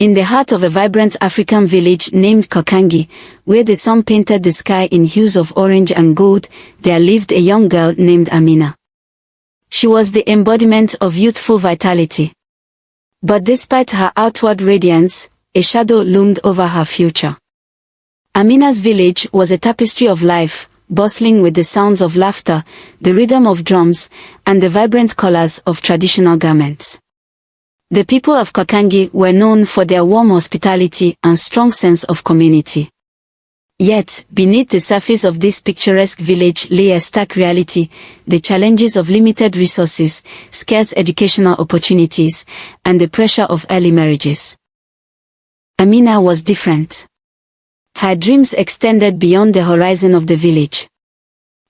In the heart of a vibrant African village named Kokangi, where the sun painted the sky in hues of orange and gold, there lived a young girl named Amina. She was the embodiment of youthful vitality. But despite her outward radiance, a shadow loomed over her future. Amina's village was a tapestry of life, bustling with the sounds of laughter, the rhythm of drums, and the vibrant colors of traditional garments. The people of Kokangi were known for their warm hospitality and strong sense of community. Yet, beneath the surface of this picturesque village lay a stark reality: the challenges of limited resources, scarce educational opportunities, and the pressure of early marriages. Amina was different. Her dreams extended beyond the horizon of the village.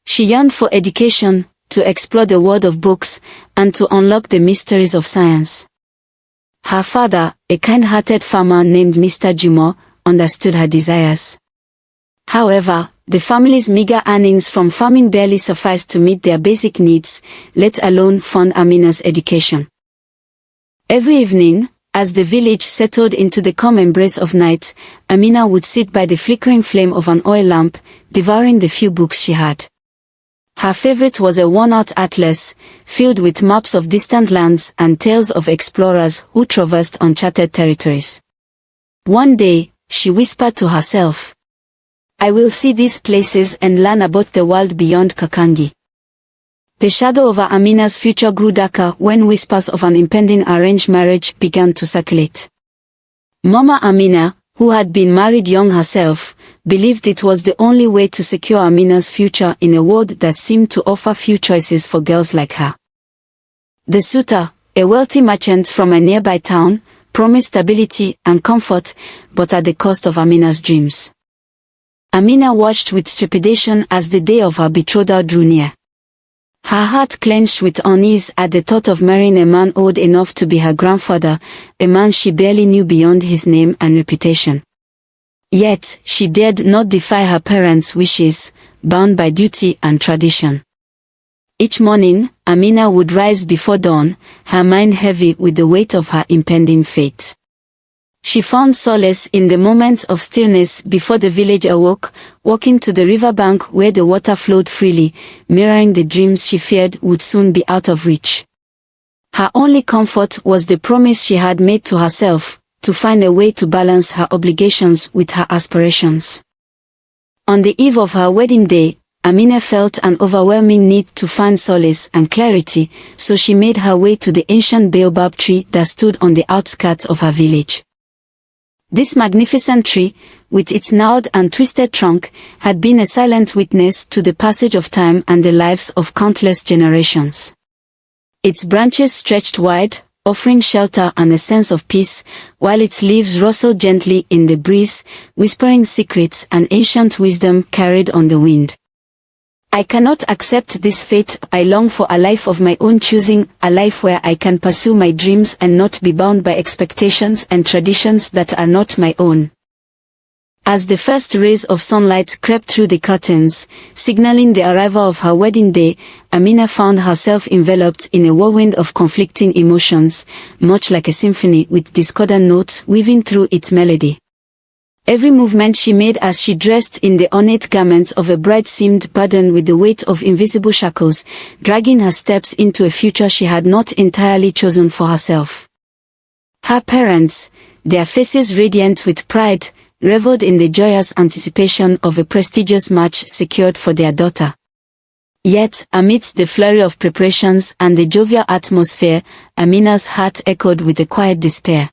She yearned for education, to explore the world of books, and to unlock the mysteries of science. Her father, a kind-hearted farmer named Mr. Jumo, understood her desires. However, the family's meager earnings from farming barely sufficed to meet their basic needs, let alone fund Amina's education. Every evening, as the village settled into the calm embrace of night, Amina would sit by the flickering flame of an oil lamp, devouring the few books she had. Her favorite was a worn-out atlas, filled with maps of distant lands and tales of explorers who traversed uncharted territories. One day, she whispered to herself, "I will see these places and learn about the world beyond Kokangi." The shadow over Amina's future grew darker when whispers of an impending arranged marriage began to circulate. Mama Amina, who had been married young herself, believed it was the only way to secure Amina's future in a world that seemed to offer few choices for girls like her. The suitor, a wealthy merchant from a nearby town, promised stability and comfort, but at the cost of Amina's dreams. Amina watched with trepidation as the day of her betrothal drew near. Her heart clenched with unease at the thought of marrying a man old enough to be her grandfather, a man she barely knew beyond his name and reputation. Yet, she dared not defy her parents' wishes, bound by duty and tradition. Each morning, Amina would rise before dawn, her mind heavy with the weight of her impending fate. She found solace in the moments of stillness before the village awoke, walking to the riverbank where the water flowed freely, mirroring the dreams she feared would soon be out of reach. Her only comfort was the promise she had made to herself, to find a way to balance her obligations with her aspirations. On the eve of her wedding day, Amina felt an overwhelming need to find solace and clarity, so she made her way to the ancient baobab tree that stood on the outskirts of her village. This magnificent tree, with its gnarled and twisted trunk, had been a silent witness to the passage of time and the lives of countless generations. Its branches stretched wide, offering shelter and a sense of peace, while its leaves rustled gently in the breeze, whispering secrets and ancient wisdom carried on the wind. "I cannot accept this fate. I long for a life of my own choosing, a life where I can pursue my dreams and not be bound by expectations and traditions that are not my own." As the first rays of sunlight crept through the curtains, signaling the arrival of her wedding day, Amina found herself enveloped in a whirlwind of conflicting emotions, much like a symphony with discordant notes weaving through its melody. Every movement she made as she dressed in the ornate garments of a bride seemed burdened with the weight of invisible shackles, dragging her steps into a future she had not entirely chosen for herself. Her parents, their faces radiant with pride, reveled in the joyous anticipation of a prestigious match secured for their daughter. Yet, amidst the flurry of preparations and the jovial atmosphere, Amina's heart echoed with a quiet despair.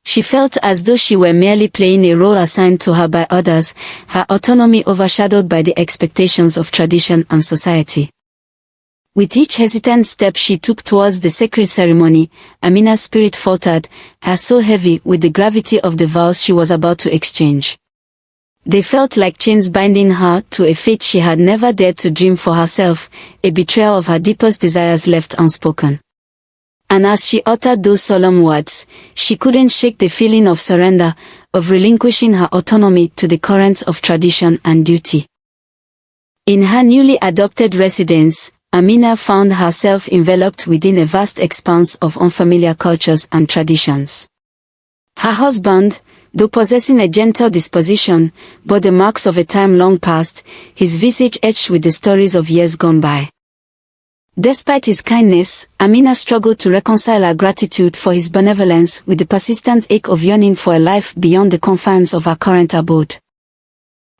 She felt as though she were merely playing a role assigned to her by others, her autonomy overshadowed by the expectations of tradition and society. With each hesitant step she took towards the sacred ceremony, Amina's spirit faltered, her soul heavy with the gravity of the vows she was about to exchange. They felt like chains binding her to a fate she had never dared to dream for herself, a betrayal of her deepest desires left unspoken. And as she uttered those solemn words, she couldn't shake the feeling of surrender, of relinquishing her autonomy to the currents of tradition and duty. In her newly adopted residence, Amina found herself enveloped within a vast expanse of unfamiliar cultures and traditions. Her husband, though possessing a gentle disposition, bore the marks of a time long past, his visage etched with the stories of years gone by. Despite his kindness, Amina struggled to reconcile her gratitude for his benevolence with the persistent ache of yearning for a life beyond the confines of her current abode.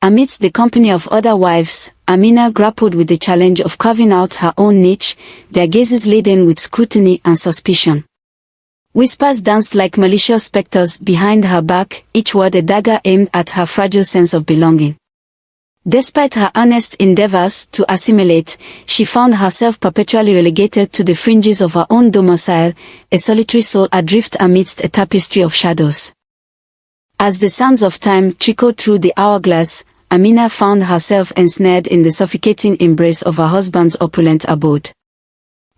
Amidst the company of other wives, Amina grappled with the challenge of carving out her own niche, their gazes laden with scrutiny and suspicion. Whispers danced like malicious specters behind her back, each word a dagger aimed at her fragile sense of belonging. Despite her earnest endeavors to assimilate, she found herself perpetually relegated to the fringes of her own domicile, a solitary soul adrift amidst a tapestry of shadows. As the sands of time trickled through the hourglass, Amina found herself ensnared in the suffocating embrace of her husband's opulent abode.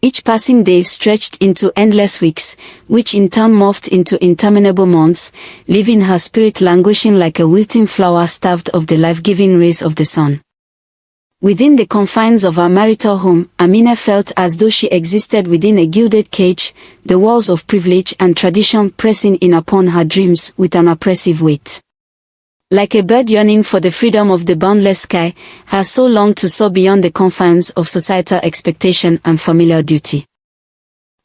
Each passing day stretched into endless weeks, which in turn morphed into interminable months, leaving her spirit languishing like a wilting flower starved of the life-giving rays of the sun. Within the confines of her marital home, Amina felt as though she existed within a gilded cage, the walls of privilege and tradition pressing in upon her dreams with an oppressive weight. Like a bird yearning for the freedom of the boundless sky, her soul longed to soar beyond the confines of societal expectation and familiar duty.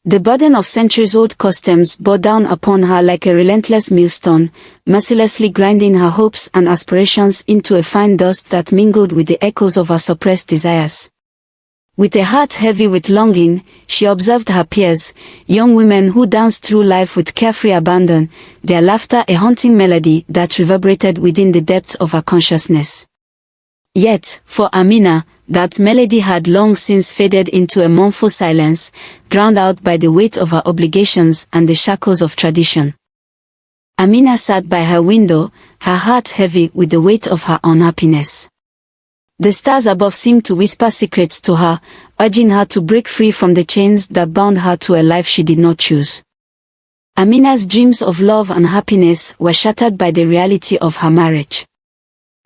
The burden of centuries-old customs bore down upon her like a relentless millstone, mercilessly grinding her hopes and aspirations into a fine dust that mingled with the echoes of her suppressed desires. With a heart heavy with longing, she observed her peers, young women who danced through life with carefree abandon, their laughter a haunting melody that reverberated within the depths of her consciousness. Yet, for Amina, that melody had long since faded into a mournful silence, drowned out by the weight of her obligations and the shackles of tradition. Amina sat by her window, her heart heavy with the weight of her unhappiness. The stars above seemed to whisper secrets to her, urging her to break free from the chains that bound her to a life she did not choose. Amina's dreams of love and happiness were shattered by the reality of her marriage.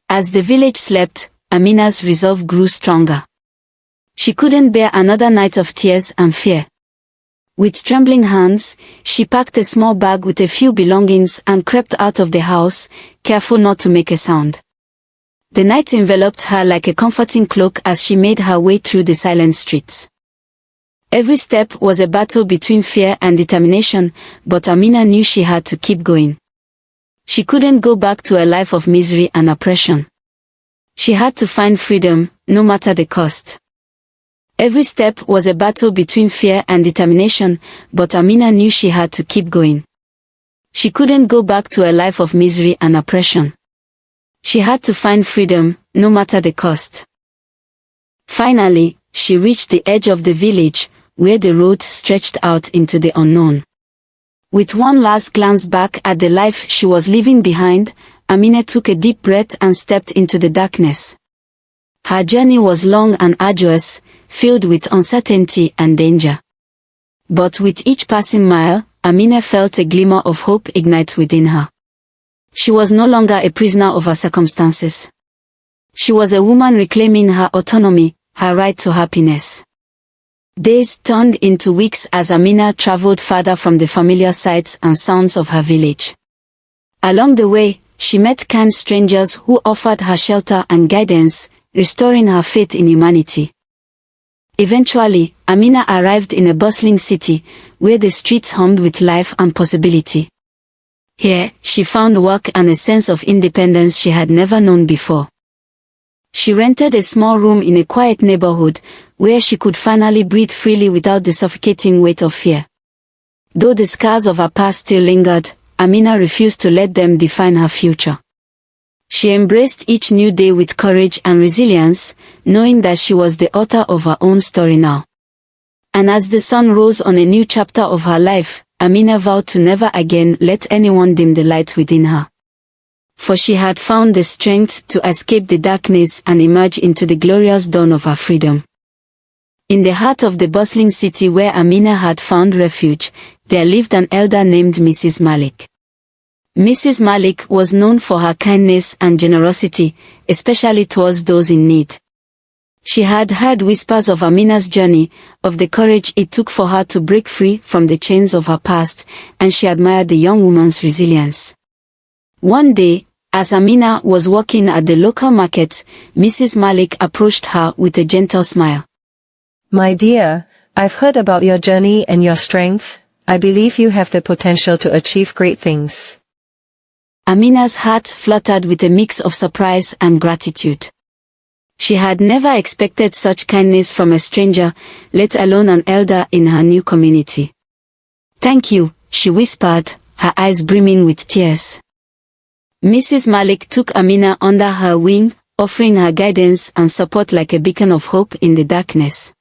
As the village slept, Amina's resolve grew stronger. She couldn't bear another night of tears and fear. With trembling hands, she packed a small bag with a few belongings and crept out of the house, careful not to make a sound. The night enveloped her like a comforting cloak as she made her way through the silent streets. Every step was a battle between fear and determination, but Amina knew she had to keep going. She couldn't go back to a life of misery and oppression. She had to find freedom, no matter the cost. Every step was a battle between fear and determination, but Amina knew she had to keep going. She couldn't go back to a life of misery and oppression. She had to find freedom, no matter the cost. Finally, she reached the edge of the village, where the road stretched out into the unknown. With one last glance back at the life she was leaving behind, Amina took a deep breath and stepped into the darkness. Her journey was long and arduous, filled with uncertainty and danger. But with each passing mile, Amina felt a glimmer of hope ignite within her. She was no longer a prisoner of her circumstances. She was a woman reclaiming her autonomy, her right to happiness. Days turned into weeks as Amina traveled farther from the familiar sights and sounds of her village. Along the way, she met kind strangers who offered her shelter and guidance, restoring her faith in humanity. Eventually, Amina arrived in a bustling city, where the streets hummed with life and possibility. Here, she found work and a sense of independence she had never known before. She rented a small room in a quiet neighborhood, where she could finally breathe freely without the suffocating weight of fear. Though the scars of her past still lingered, Amina refused to let them define her future. She embraced each new day with courage and resilience, knowing that she was the author of her own story now. And as the sun rose on a new chapter of her life, Amina vowed to never again let anyone dim the light within her. For she had found the strength to escape the darkness and emerge into the glorious dawn of her freedom. In the heart of the bustling city where Amina had found refuge, there lived an elder named Mrs. Malik. Mrs. Malik was known for her kindness and generosity, especially towards those in need. She had heard whispers of Amina's journey, of the courage it took for her to break free from the chains of her past, and she admired the young woman's resilience. One day, as Amina was walking at the local market, Mrs. Malik approached her with a gentle smile. My dear, I've heard about your journey and your strength. I believe you have the potential to achieve great things. Amina's heart fluttered with a mix of surprise and gratitude. She had never expected such kindness from a stranger, let alone an elder in her new community. Thank you, she whispered, her eyes brimming with tears. Mrs. Malik took Amina under her wing, offering her guidance and support like a beacon of hope in the darkness.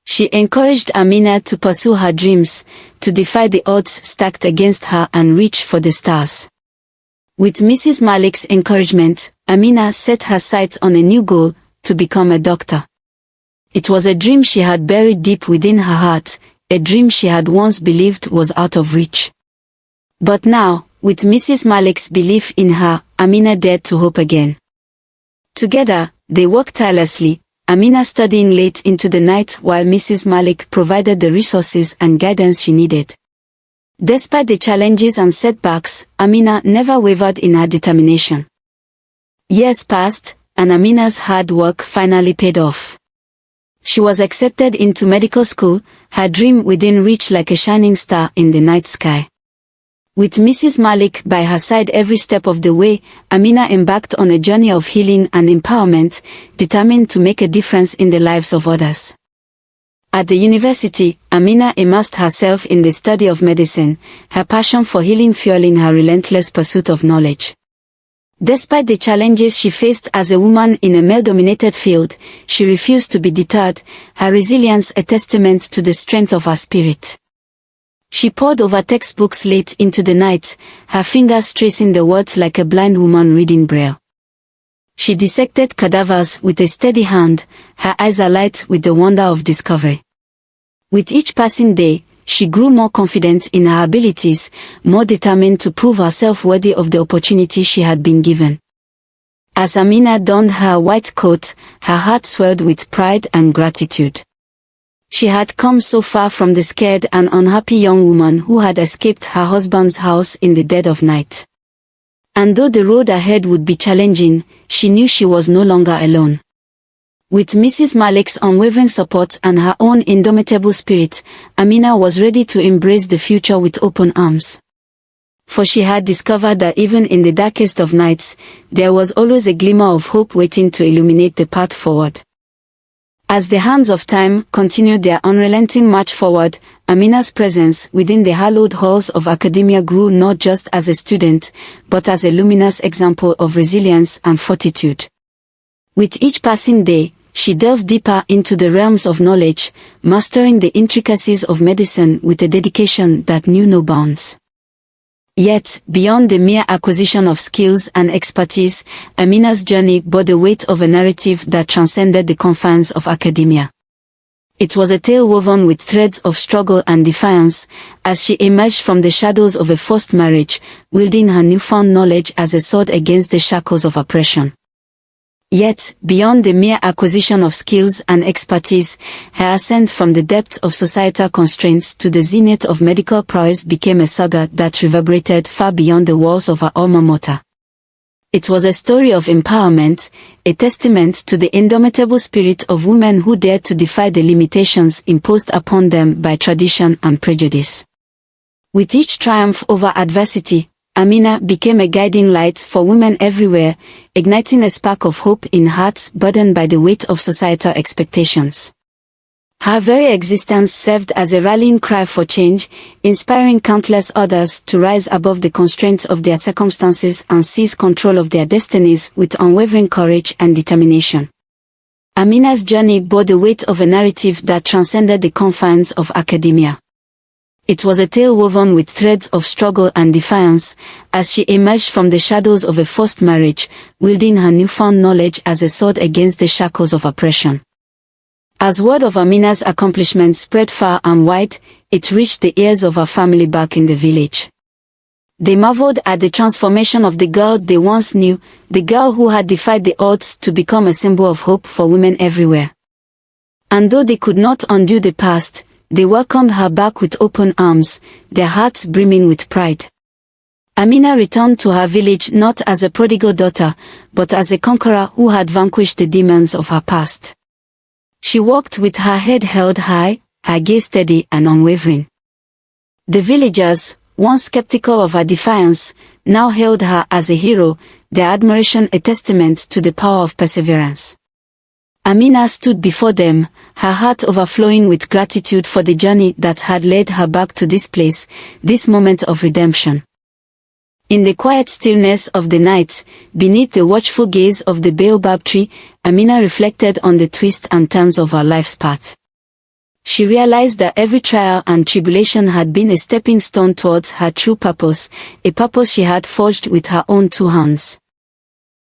She encouraged Amina to pursue her dreams, to defy the odds stacked against her and reach for the stars. With Mrs. Malik's encouragement, Amina set her sights on a new goal, to become a doctor. It was a dream she had buried deep within her heart, a dream she had once believed was out of reach. But now, with Mrs. Malik's belief in her, Amina dared to hope again. Together, they worked tirelessly, Amina studying late into the night while Mrs. Malik provided the resources and guidance she needed. Despite the challenges and setbacks, Amina never wavered in her determination. Years passed, and Amina's hard work finally paid off. She was accepted into medical school, her dream within reach like a shining star in the night sky. With Mrs. Malik by her side every step of the way, Amina embarked on a journey of healing and empowerment, determined to make a difference in the lives of others. At the university, Amina immersed herself in the study of medicine, her passion for healing fueling her relentless pursuit of knowledge. Despite the challenges she faced as a woman in a male-dominated field, she refused to be deterred, her resilience a testament to the strength of her spirit. She pored over textbooks late into the night, her fingers tracing the words like a blind woman reading Braille. She dissected cadavers with a steady hand, her eyes alight with the wonder of discovery. With each passing day, she grew more confident in her abilities, more determined to prove herself worthy of the opportunity she had been given. As Amina donned her white coat, her heart swelled with pride and gratitude. She had come so far from the scared and unhappy young woman who had escaped her husband's house in the dead of night. And though the road ahead would be challenging, she knew she was no longer alone. With Mrs. Malik's unwavering support and her own indomitable spirit, Amina was ready to embrace the future with open arms. For she had discovered that even in the darkest of nights, there was always a glimmer of hope waiting to illuminate the path forward. As the hands of time continued their unrelenting march forward, Amina's presence within the hallowed halls of academia grew not just as a student, but as a luminous example of resilience and fortitude. With each passing day, she delved deeper into the realms of knowledge, mastering the intricacies of medicine with a dedication that knew no bounds. Yet, beyond the mere acquisition of skills and expertise, Amina's journey bore the weight of a narrative that transcended the confines of academia. It was a tale woven with threads of struggle and defiance, as she emerged from the shadows of a forced marriage, wielding her newfound knowledge as a sword against the shackles of oppression. Yet, beyond the mere acquisition of skills and expertise, her ascent from the depths of societal constraints to the zenith of medical prowess became a saga that reverberated far beyond the walls of her alma mater. It was a story of empowerment, a testament to the indomitable spirit of women who dared to defy the limitations imposed upon them by tradition and prejudice. With each triumph over adversity, Amina became a guiding light for women everywhere, igniting a spark of hope in hearts burdened by the weight of societal expectations. Her very existence served as a rallying cry for change, inspiring countless others to rise above the constraints of their circumstances and seize control of their destinies with unwavering courage and determination. Amina's journey bore the weight of a narrative that transcended the confines of academia. It was a tale woven with threads of struggle and defiance, as she emerged from the shadows of a forced marriage, wielding her newfound knowledge as a sword against the shackles of oppression. As word of Amina's accomplishments spread far and wide, it reached the ears of her family back in the village. They marveled at the transformation of the girl they once knew, the girl who had defied the odds to become a symbol of hope for women everywhere. And though they could not undo the past, they welcomed her back with open arms, their hearts brimming with pride. Amina returned to her village not as a prodigal daughter, but as a conqueror who had vanquished the demons of her past. She walked with her head held high, her gaze steady and unwavering. The villagers, once skeptical of her defiance, now hailed her as a hero, their admiration a testament to the power of perseverance. Amina stood before them, her heart overflowing with gratitude for the journey that had led her back to this place, this moment of redemption. In the quiet stillness of the night, beneath the watchful gaze of the baobab tree, Amina reflected on the twists and turns of her life's path. She realized that every trial and tribulation had been a stepping stone towards her true purpose, a purpose she had forged with her own two hands.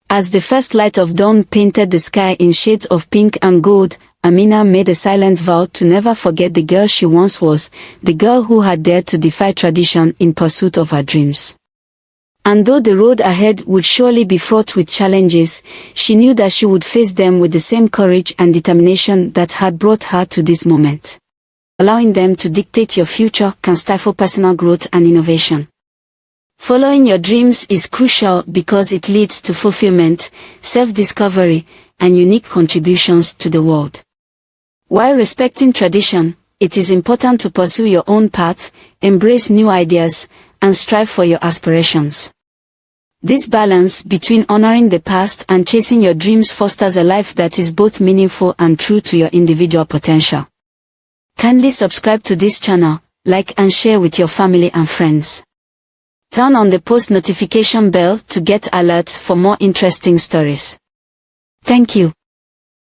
As the first light of dawn painted the sky in shades of pink and gold, Amina made a silent vow to never forget the girl she once was, the girl who had dared to defy tradition in pursuit of her dreams. And though the road ahead would surely be fraught with challenges, she knew that she would face them with the same courage and determination that had brought her to this moment. Allowing them to dictate your future can stifle personal growth and innovation. Following your dreams is crucial because it leads to fulfillment, self-discovery, and unique contributions to the world. While respecting tradition, it is important to pursue your own path, embrace new ideas, and strive for your aspirations. This balance between honoring the past and chasing your dreams fosters a life that is both meaningful and true to your individual potential. Kindly subscribe to this channel, like and share with your family and friends. Turn on the post notification bell to get alerts for more interesting stories. Thank you.